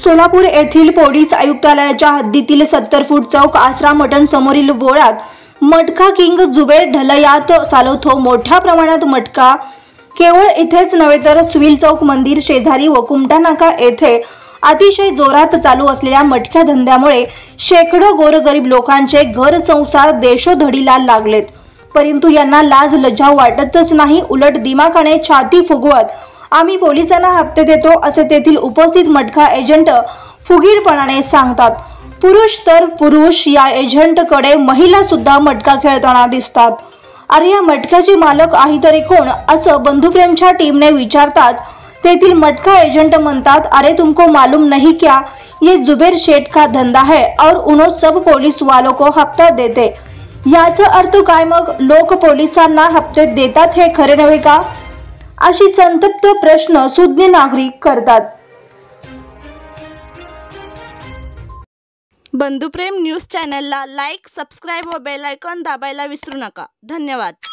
सोलापूर येथील पोलीस आयुक्तालयाच्या हद्दीतील 70 फूट चौक आसरा मटण समोरील बोळात मटका किंग जुबेर ढलयात चालवतो मोठ्या प्रमाणात मटका। केवळ इथेच नव्हे तर सिव्हिल चौक मंदिर शेजारी व कुमटा नाका येथे अतिशय जोरात चालू असलेल्या मटक्या धंद्यामुळे शेकडो गोरगरीब लोकांचे घर संसार देशोधडीला लागलेत। परंतु यांना लाज लज्जा वाटतच नाही, उलट दिमाखाने छाती फुगवत आम्ही पोलिसांना हप्ते देतो असे तेथील उपस्थित मटका एजंट फुगीरपणाने सांगतात। पुरुष तर पुरुष, या एजंटकडे महिला सुद्धा मटका खेळताना दिसतात। अरे या मटक्याचे मालक आहे तरी कोण असं बंधुप्रेमच्या टीमने विचारताच तेथील मटका एजंट म्हणतात, अरे तुमको मालूम नहीं क्या, ये जुबेर शेठ का धंधा है और उन्हों सब पुलिस वालों को हफ्ता देते। याचा अर्थ काय मग, लोक पोलिसांना हप्ते देतात हे खरे नव्हे का, अशी संतप्त प्रश्न सुज्ञ नागरिक करतात। बंधुप्रेम न्यूज चॅनलला लाईक, सबस्क्राइब व बेल आयकॉन दाबायला विसरू नका। धन्यवाद।